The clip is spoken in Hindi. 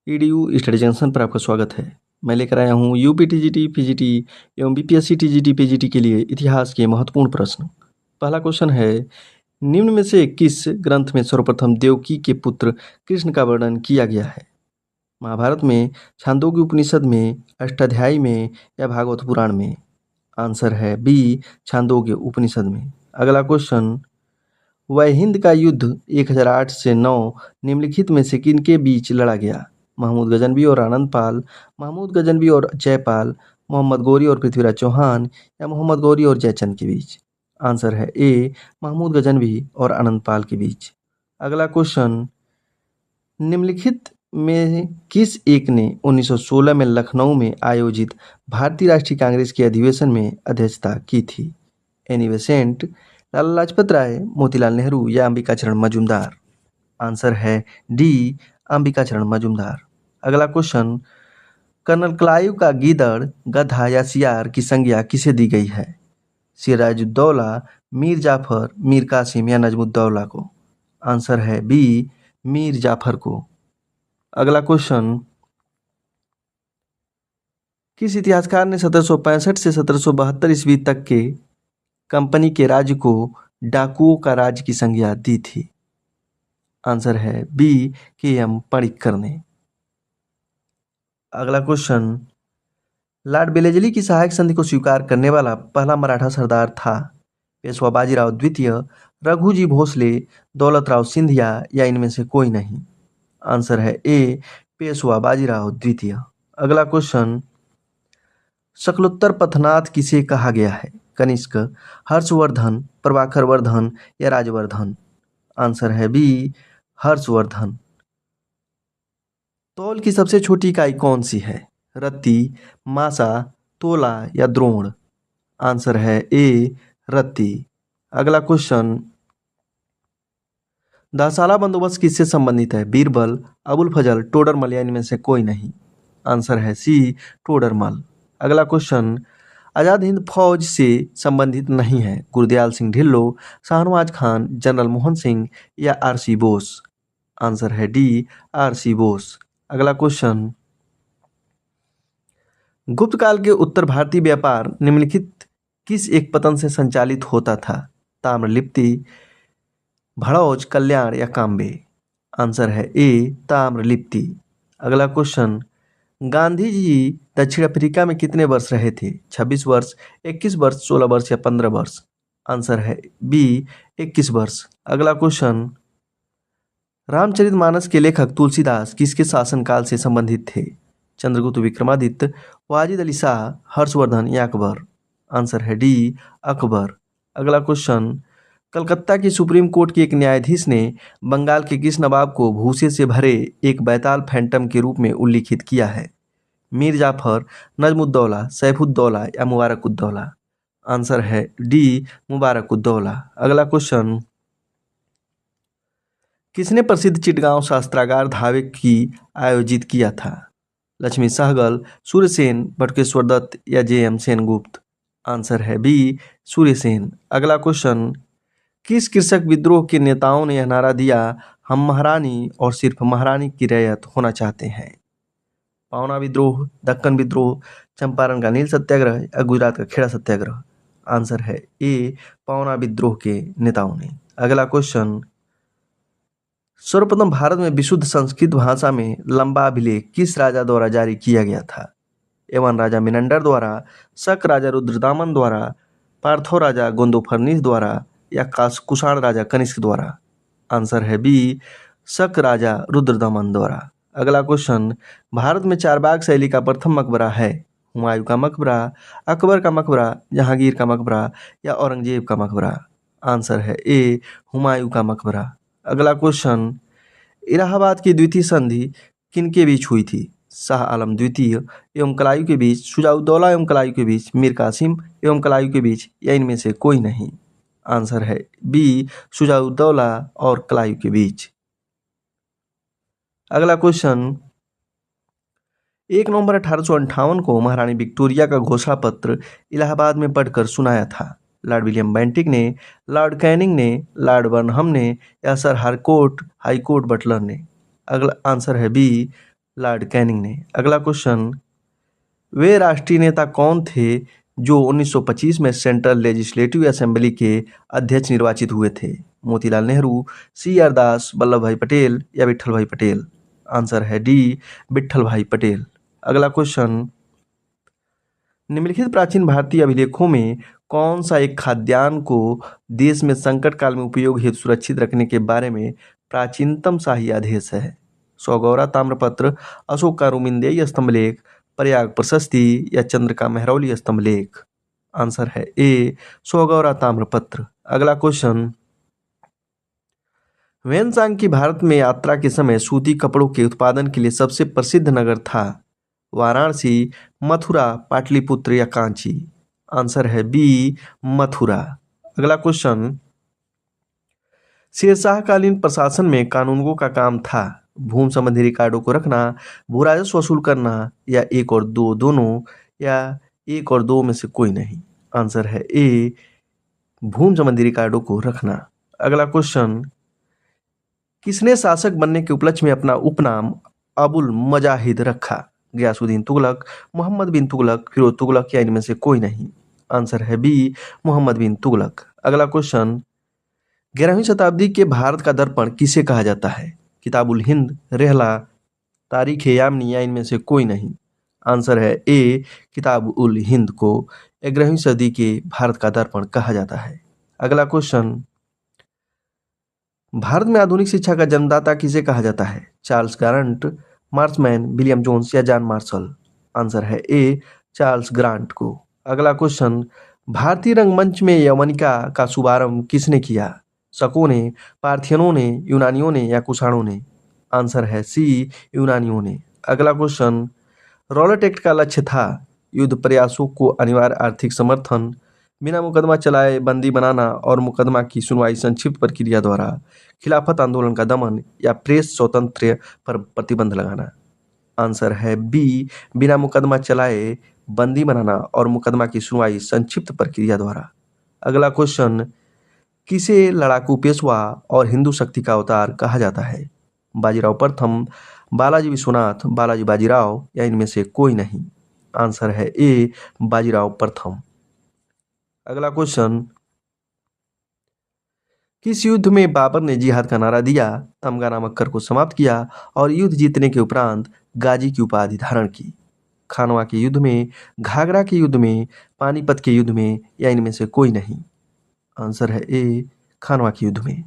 ईडीयू स्टडी जंक्शन पर आपका स्वागत है। मैं लेकर आया हूँ यूपी टीजीटी, पीजीटी एवं बीपीएससी टीजीटी, पीजीटी के लिए इतिहास के महत्वपूर्ण प्रश्न। पहला क्वेश्चन है, निम्न में से किस ग्रंथ में सर्वप्रथम देवकी के पुत्र कृष्ण का वर्णन किया गया है? महाभारत में, छांदोग्य उपनिषद में, अष्टाध्यायी में या भागवत पुराण में? आंसर है बी, छांदोग्य उपनिषद में। अगला क्वेश्चन, वहिंद का युद्ध 1008 से 9 निम्नलिखित में से किनके बीच लड़ा गया? महमूद गजनवी और आनंदपाल, महमूद गजनवी और जयपाल, मोहम्मद गौरी और पृथ्वीराज चौहान या मोहम्मद गौरी और जयचंद के बीच? आंसर है ए, महमूद गजनवी और आनंदपाल के बीच। अगला क्वेश्चन, निम्नलिखित में किस एक ने 1916 में लखनऊ में आयोजित भारतीय राष्ट्रीय कांग्रेस के अधिवेशन में अध्यक्षता की थी? एनी बेसेंट, लाला लाजपत राय, मोतीलाल नेहरू या अंबिका चरण मजूमदार? आंसर है डी, अंबिका चरण मजूमदार। अगला क्वेश्चन, कर्नल क्लाइव का गीदड़, गधा या सियार की संज्ञा किसे दी गई है? सिराजुद्दौला, मीर जाफर, मीर कासिम या नजमुद्दौला को? आंसर है बी, मीर जाफर को। अगला क्वेश्चन, किस इतिहासकार ने 1765 से 1772 ईस्वी तक के कंपनी के राज्य को डाकुओं का राज्य की संज्ञा दी थी? आंसर है बी, के एम पणिक्कर ने। अगला क्वेश्चन, लॉर्ड बेलेजली की सहायक संधि को स्वीकार करने वाला पहला मराठा सरदार था? पेशवा बाजीराव द्वितीय, रघुजी भोसले, दौलतराव सिंधिया या इनमें से कोई नहीं? आंसर है ए, पेशवा बाजीराव द्वितीय। अगला क्वेश्चन, शकलोत्तर पथनाथ किसे कहा गया है? कनिष्क, हर्षवर्धन, प्रभाकर वर्धन या राजवर्धन? आंसर है बी, हर्षवर्धन। तौल की सबसे छोटी इकाई कौन सी है? रत्ती, मासा, तोला या द्रोण? आंसर है ए, रत्ती। अगला क्वेश्चन, दहसाला बंदोबस्त किससे संबंधित है? बीरबल, अबुल फजल, टोडरमल या इनमें से कोई नहीं? आंसर है सी, टोडरमल। अगला क्वेश्चन, आज़ाद हिंद फौज से संबंधित नहीं है? गुरदयाल सिंह ढिल्लो, शाहनवाज खान, जनरल मोहन सिंह या आरसी बोस? आंसर है डी, आरसी बोस। अगला क्वेश्चन, गुप्त काल के उत्तर भारतीय व्यापार निम्नलिखित किस एक पतन से संचालित होता था? ताम्रलिप्ति, भड़ौज, कल्याण या काम्बे? आंसर है ए, ताम्रलिप्ति। अगला क्वेश्चन, गांधी जी दक्षिण अफ्रीका में कितने वर्ष रहे थे? 26 वर्ष, 21 वर्ष, 16 वर्ष या 15 वर्ष? आंसर है बी, 21 वर्ष। अगला क्वेश्चन, रामचरितमानस के लेखक तुलसीदास किसके शासनकाल से संबंधित थे? चंद्रगुप्त विक्रमादित्य, वाजिद अली शाह, हर्षवर्धन या अकबर? आंसर है डी, अकबर। अगला क्वेश्चन, कलकत्ता की सुप्रीम कोर्ट के एक न्यायाधीश ने बंगाल के किस नवाब को भूसे से भरे एक बैताल फैंटम के रूप में उल्लिखित किया है? मीर जाफर, नजमुद्दौला, सैफुद्दौला या मुबारकुद्दौला? आंसर है डी, मुबारकुद्दौला। अगला क्वेश्चन, किसने प्रसिद्ध चिटगांव शास्त्रागार धावे की आयोजित किया था? लक्ष्मी सहगल, सूर्यसेन, बटुकेश्वर दत्त या जे.एम. सेनगुप्त? आंसर है बी, सूर्यसेन। अगला क्वेश्चन, किस कृषक विद्रोह के नेताओं ने यह नारा दिया, हम महारानी और सिर्फ महारानी की रैयत होना चाहते हैं? पावना विद्रोह, दक्कन विद्रोह, चंपारण का नील सत्याग्रह या गुजरात का खेड़ा सत्याग्रह? आंसर है ए, पावना विद्रोह के नेताओं ने। अगला क्वेश्चन, सर्वप्रथम भारत में विशुद्ध संस्कृत भाषा में लंबा अभिलेख किस राजा द्वारा जारी किया गया था? एवन राजा मिनंडर द्वारा, शक राजा रुद्रदामन द्वारा, पार्थो राजा गोंदोफर्निस द्वारा या कुषाण राजा कनिष्क द्वारा? आंसर है बी, शक राजा रुद्रदामन द्वारा। अगला क्वेश्चन, भारत में चारबाग शैली का प्रथम मकबरा है? हुमायूं का मकबरा, अकबर का मकबरा, जहांगीर का मकबरा या औरंगजेब का मकबरा? आंसर है ए, हुमायूं का मकबरा। अगला क्वेश्चन, इलाहाबाद की द्वितीय संधि किनके बीच हुई थी? शाह आलम द्वितीय एवं कलायू के बीच, शुजाउद्दौला एवं कलायू के बीच, मीर कासिम एवं कलायू के बीच या इनमें से कोई नहीं? आंसर है बी, शुजाउद्दौला और कलायू के बीच। अगला क्वेश्चन, 1 नवंबर 1858 को महारानी विक्टोरिया का घोषणा पत्र इलाहाबाद में पढ़कर सुनाया था? लॉर्ड विलियम बेंटिक ने, लॉर्ड कैनिंग ने, लॉर्ड बर्नहम ने या सर हाईकोर्ट बटलर ने? अगला आंसर है बी, लॉर्ड कैनिंग ने। अगला क्वेश्चन, वे राष्ट्रीय नेता कौन थे जो 1925 में सेंट्रल लेजिस्लेटिव असेंबली के अध्यक्ष निर्वाचित हुए थे? मोतीलाल नेहरू, सी आर दास, वल्लभ भाई पटेल या विट्ठल भाई पटेल? आंसर है डी, विट्ठल भाई पटेल। अगला क्वेश्चन, निम्नलिखित प्राचीन भारतीय अभिलेखों में कौन सा एक खाद्यान्न को देश में संकट काल में उपयोग हेतु सुरक्षित रखने के बारे में प्राचीनतम शाही आदेश है? सौगौरा ताम्रपत्र, अशोक का रोमिंदेई स्तंभलेख, प्रयाग प्रशस्ति या चंद्रका मेहरौली स्तंभलेख? आंसर है ए, सौगौरा ताम्रपत्र। अगला क्वेश्चन, वेनसांग की भारत में यात्रा के समय सूती कपड़ों के उत्पादन के लिए सबसे प्रसिद्ध नगर था? वाराणसी, मथुरा, पाटलिपुत्र या कांची? आंसर है बी, मथुरा। अगला क्वेश्चन, शेरशाहकालीन प्रशासन में कानूनगो का काम था? भूमि संबंधी रिकॉर्डों को रखना, भू राजस्व वसूल करना या एक और दो दोनों या एक और दो में से कोई नहीं? आंसर है ए, भूमि संबंधी रिकॉर्डों को रखना। अगला क्वेश्चन, किसने शासक बनने के उपलक्ष्य में अपना उपनाम अबुल मजाहिद रखा? गयासुद्दीन तुगलक, मोहम्मद बिन तुगलक, फिरोज तुगलक या इनमें से कोई नहीं? आंसर है बी, मोहम्मद बिन तुगलक। अगला क्वेश्चन, 11वीं शताब्दी के भारत का दर्पण किसे कहा जाता है? किताबुल हिंद, रेहला, तारीख यामनी या इनमें से कोई नहीं? आंसर है ए, किताब उल हिंद को 11वीं सदी के भारत का दर्पण कहा जाता है। अगला क्वेश्चन, भारत में आधुनिक शिक्षा का जन्मदाता किसे कहा जाता है? Charles Grant, Marshman, William Jones या जॉन मार्शल? आंसर है ए, चार्ल्स ग्रांट को। अगला क्वेश्चन, भारतीय रंगमंच में यवनिका का शुभारंभ किसने किया? शकों ने, पार्थियनों ने, यूनानियों ने या कुषाणों ने? आंसर है सी, यूनानियों ने। अगला क्वेश्चन, रॉलेट एक्ट का लक्ष्य था युद्ध प्रयासों को अनिवार्य आर्थिक समर्थन, बिना मुकदमा चलाए बंदी बनाना और मुकदमा की सुनवाई संक्षिप्त प्रक्रिया द्वारा, खिलाफत आंदोलन का दमन या प्रेस स्वतंत्र पर प्रतिबंध लगाना? आंसर है बी, बिना मुकदमा चलाए बंदी बनाना और मुकदमा की सुनवाई संक्षिप्त प्रक्रिया द्वारा। अगला क्वेश्चन, किसे लड़ाकू पेशवा और हिंदू शक्ति का अवतार कहा जाता है? बाजीराव प्रथम, बालाजी विश्वनाथ, बालाजी बाजीराव या इनमें से कोई नहीं? आंसर है ए, बाजीराव प्रथम। अगला क्वेश्चन, किस युद्ध में बाबर ने जिहाद का नारा दिया, तमगा नामक कर को समाप्त किया और युद्ध जीतने के उपरांत गाजी की उपाधि धारण की? खानवा के युद्ध में, घाघरा के युद्ध में, पानीपत के युद्ध में या इनमें से कोई नहीं? आंसर है ए, खानवा के युद्ध में।